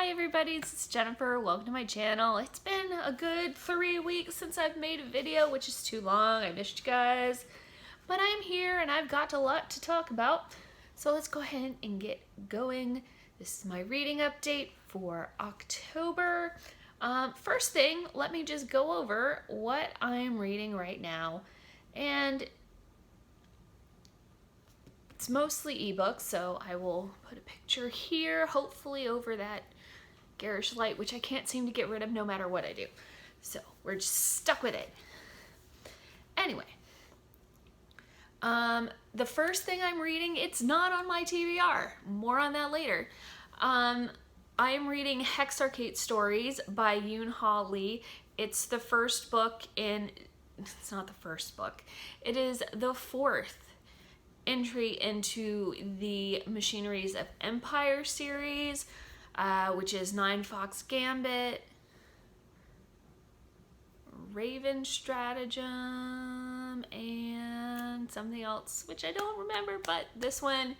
Hi everybody, this is Jennifer. Welcome to my channel. It's been a good 3 weeks since I've made a video, which is too long. I missed you guys. But I'm here and I've got a lot to talk about. So let's go ahead and get going. This is my reading update for October. First thing, let me just go over what I'm reading right now. And it's mostly ebooks, so I will put a picture here, hopefully over that garish light, which I can't seem to get rid of no matter what I do. So we're just stuck with it. Anyway, the first thing I'm reading, it's not on my TBR. More on that later. I am reading Hex Arcade Stories by Yoon-Ha Lee. It's the first book in, it's not the first book, it is the fourth entry into the Machineries of Empire series, which is 9 Fox Gambit, Raven Stratagem, and something else, which I don't remember, but this one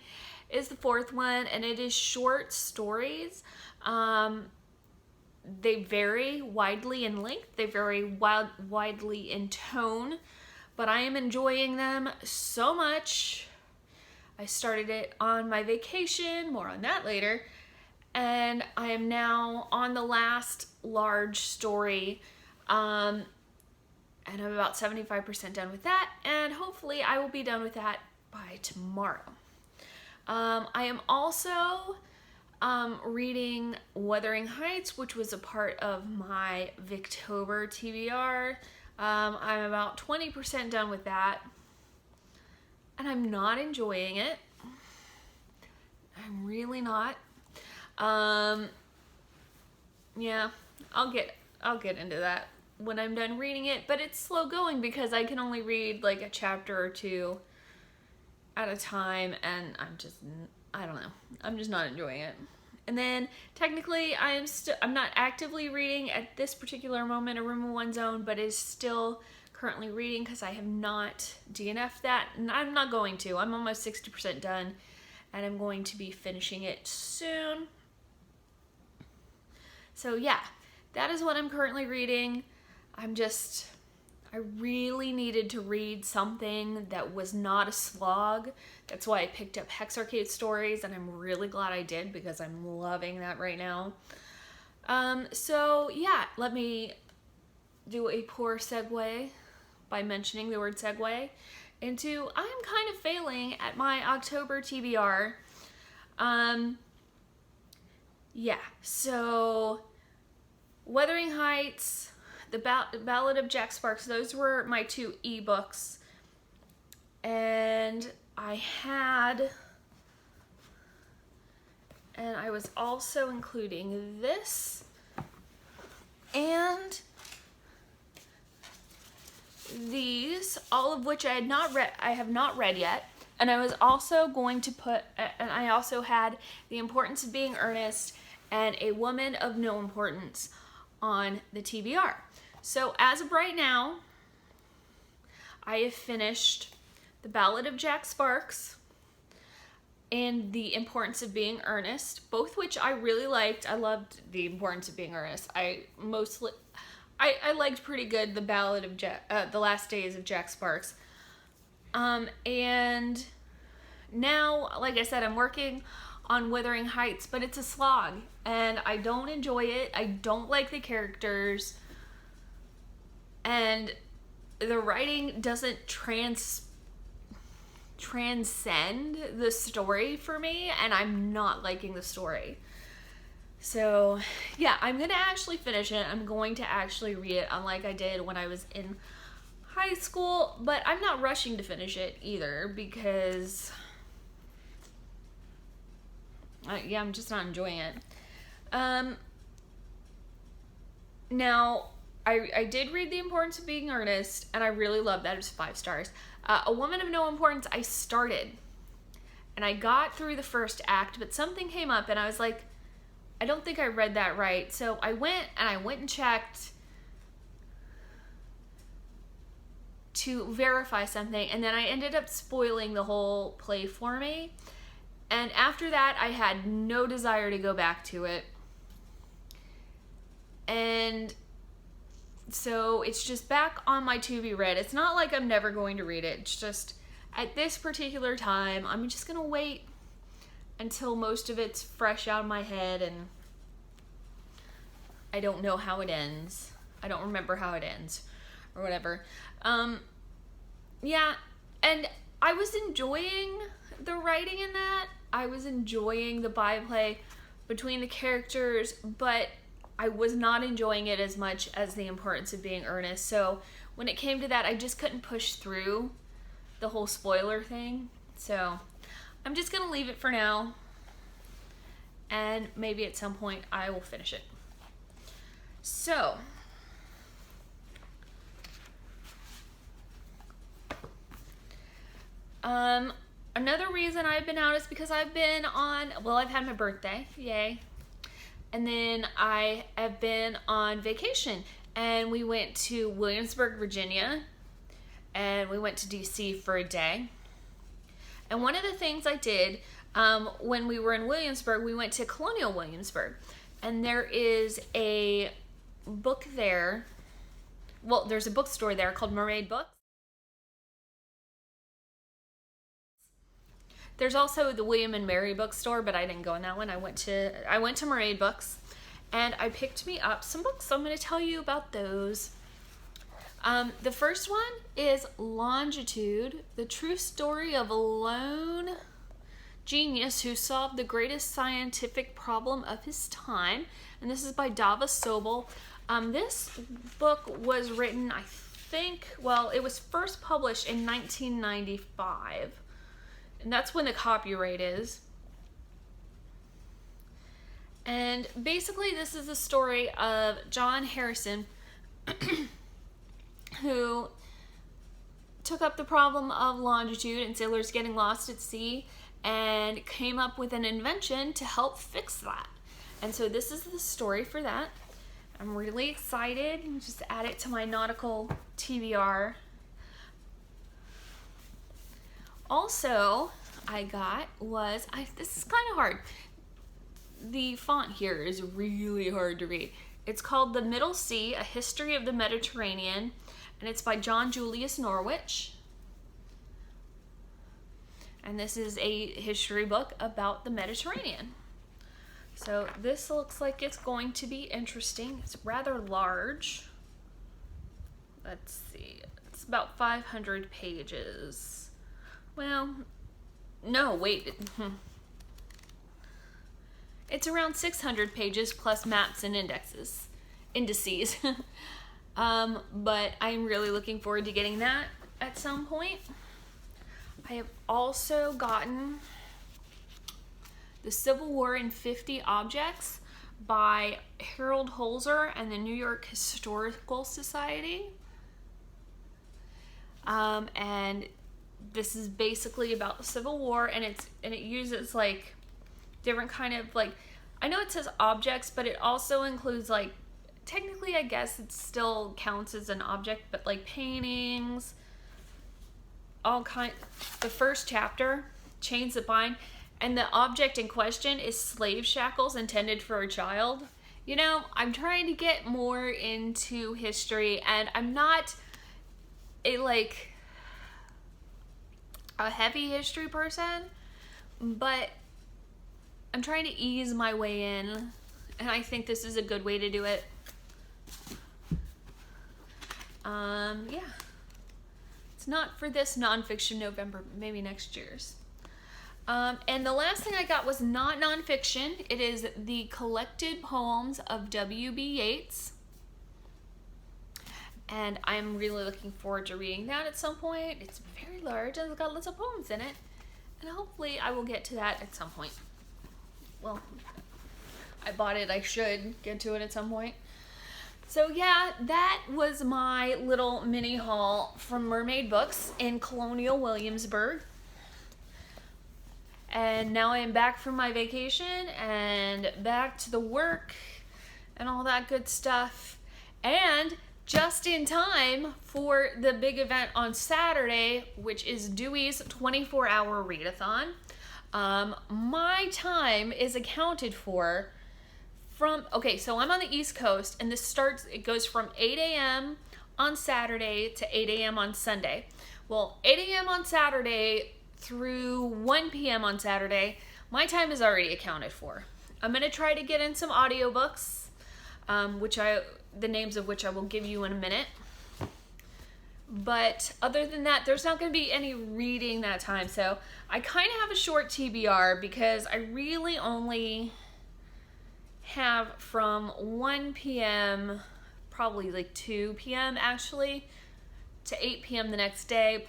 is the fourth one, and it is short stories. They vary widely in length, they vary widely in tone, but I am enjoying them so much. I started it on my vacation, more on that later, and I am now on the last large story, and I'm about 75% done with that, and hopefully I will be done with that by tomorrow. I am also reading Wuthering Heights, which was a part of my Victober TBR. I'm about 20% done with that, and I'm not enjoying it. I'm really not. Yeah, I'll get into that when I'm done reading it, but it's slow going because I can only read like a chapter or two at a time, and I don't know. I'm just not enjoying it. And then technically I'm not actively reading at this particular moment A Room in One Zone, but is still currently reading because I have not DNF'd that, and I'm not going to. I'm almost 60% done, and I'm going to be finishing it soon. So yeah, that is what I'm currently reading. I really needed to read something that was not a slog. That's why I picked up Hex Arcade Stories, and I'm really glad I did because I'm loving that right now. So yeah, let me do a poor segue by mentioning the word segue into I'm kind of failing at my October TBR. Yeah, so Wuthering Heights, the Ballad of Jack Sparks, those were my 2 ebooks. And I was also including this and these, all of which I have not read yet. And I was also going to put, and I also had The Importance of Being Earnest and A Woman of No Importance on the TBR. So as of right now, I have finished The Ballad of Jack Sparks and The Importance of Being Earnest, both which I really liked. I loved The Importance of Being Earnest. I liked pretty good The Ballad of The Last Days of Jack Sparks. And now, like I said, I'm working on Wuthering Heights, but it's a slog, and I don't enjoy it. I don't like the characters, and the writing doesn't transcend the story for me, and I'm not liking the story. So yeah, I'm gonna actually finish it. I'm going to actually read it, unlike I did when I was in high school, but I'm not rushing to finish it either because yeah, I'm just not enjoying it. Now, I did read The Importance of Being Earnest, and I really loved that. It was 5 stars. A Woman of No Importance, I started, and I got through the first act, but something came up, and I was like, I don't think I read that right. So I went and checked to verify something, and then I ended up spoiling the whole play for me. And after that, I had no desire to go back to it. And so it's just back on my to be read. It's not like I'm never going to read it. It's just at this particular time, I'm just going to wait until most of it's fresh out of my head, and I don't know how it ends. I don't remember how it ends or whatever. Yeah, and I was enjoying the writing in that. I was enjoying the byplay between the characters, but I was not enjoying it as much as the importance of being earnest. So when it came to that, I just couldn't push through the whole spoiler thing. So I'm just going to leave it for now, and maybe at some point I will finish it. So another reason I've been out is because I've had my birthday, yay. And then I have been on vacation, and we went to Williamsburg, Virginia, and we went to DC for a day. And one of the things I did when we were in Williamsburg, we went to Colonial Williamsburg, and there is a book there. Well, there's a bookstore there called Mermaid Books. There's also the William and Mary bookstore, but I didn't go in that one. I went to Mermaid Books, and I picked me up some books. So I'm going to tell you about those. The first one is Longitude, the true story of a lone genius who solved the greatest scientific problem of his time. And this is by Dava Sobel. This book was written, I think, it was first published in 1995. And that's when the copyright is. And basically this is the story of John Harrison, who took up the problem of longitude and sailors getting lost at sea, and came up with an invention to help fix that. And so this is the story for that. I'm really excited. Just add it to my nautical TBR. Also, this is kind of hard. The font here is really hard to read. It's called The Middle Sea, A History of the Mediterranean, and it's by John Julius Norwich. And this is a history book about the Mediterranean. So this looks like it's going to be interesting. It's rather large. Let's see. It's about 500 pages. Well, no, wait. It's around 600 pages plus maps and indices. But I'm really looking forward to getting that at some point. I have also gotten The Civil War in 50 Objects by Harold Holzer and the New York Historical Society. And this is basically about the Civil War, and it uses like different kind of I know it says objects, but it also includes technically I guess it still counts as an object, but paintings, the first chapter, Chains That Bind, and the object in question is slave shackles intended for a child. You know, I'm trying to get more into history, and I'm not a heavy history person, but I'm trying to ease my way in, and I think this is a good way to do it. Yeah. It's not for this nonfiction November, maybe next year's. And the last thing I got was not nonfiction. It is the collected poems of W.B. Yeats. And I'm really looking forward to reading that at some point. It's very large and it's got lots of poems in it. And hopefully I will get to that at some point. Well, I bought it. I should get to it at some point. So yeah, that was my little mini haul from Mermaid Books in Colonial Williamsburg. And now I am back from my vacation and back to the work and all that good stuff. And just in time for the big event on Saturday, which is Dewey's 24-hour readathon. My time is accounted for okay, so I'm on the East Coast, and it goes from 8 a.m. on Saturday to 8 a.m. on Sunday. Well, 8 a.m. on Saturday through 1 p.m. on Saturday, my time is already accounted for. I'm going to try to get in some audiobooks, the names of which I will give you in a minute. But other than that, there's not going to be any reading that time. So I kind of have a short TBR because I really only have from 1 p.m., probably like 2 p.m. actually, to 8 p.m. the next day,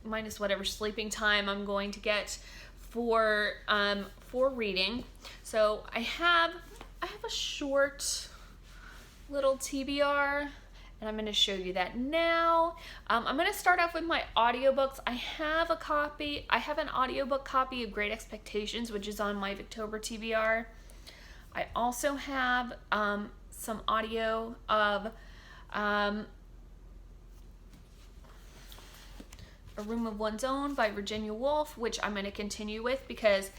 minus whatever sleeping time I'm going to get for reading. So I have a short little TBR, and I'm going to show you that now. I'm going to start off with my audiobooks. I have an audiobook copy of Great Expectations, which is on my Victober TBR. I also have some audio of A Room of One's Own by Virginia Woolf, which I'm going to continue with because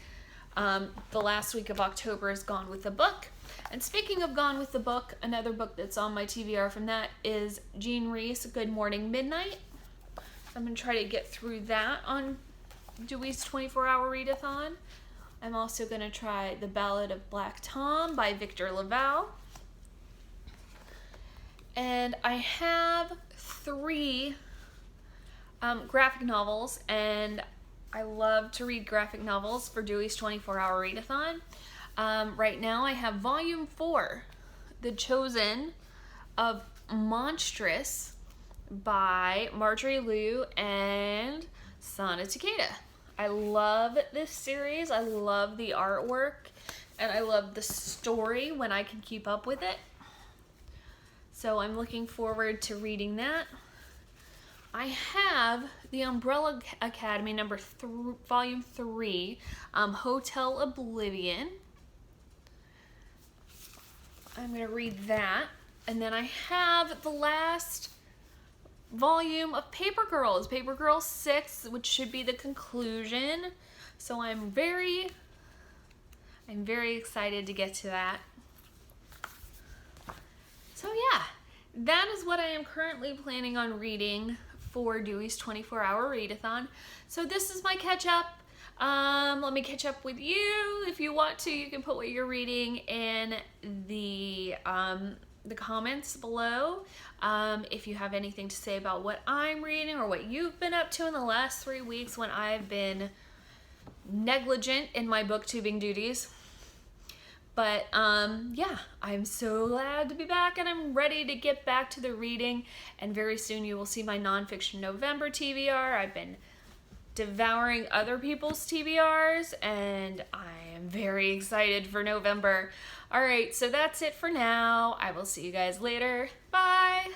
the last week of October is Gone with the Book. And speaking of Gone with the Book, another book that's on my TBR from that is Jean Rhys, Good Morning Midnight. I'm going to try to get through that on Dewey's 24-hour readathon. I'm also going to try The Ballad of Black Tom by Victor Laval. And I have 3 graphic novels, and I love to read graphic novels for Dewey's 24-hour readathon. Right now I have Volume 4, The Chosen of Monstrous by Marjorie Liu and Sana Takeda. I love this series. I love the artwork, and I love the story when I can keep up with it. So I'm looking forward to reading that. I have The Umbrella Academy Volume 3, Hotel Oblivion. I'm going to read that. And then I have the last volume of Paper Girls, Paper Girls 6, which should be the conclusion. So I'm very excited to get to that. So yeah, that is what I am currently planning on reading for Dewey's 24-hour readathon. So this is my catch up. Let me catch up with you. If you want to, you can put what you're reading in the comments below. If you have anything to say about what I'm reading or what you've been up to in the last 3 weeks when I've been negligent in my booktubing duties. But yeah, I'm so glad to be back, and I'm ready to get back to the reading. And very soon you will see my nonfiction November TBR. I've been devouring other people's TBRs, and I am very excited for November. All right, so that's it for now. I will see you guys later. Bye.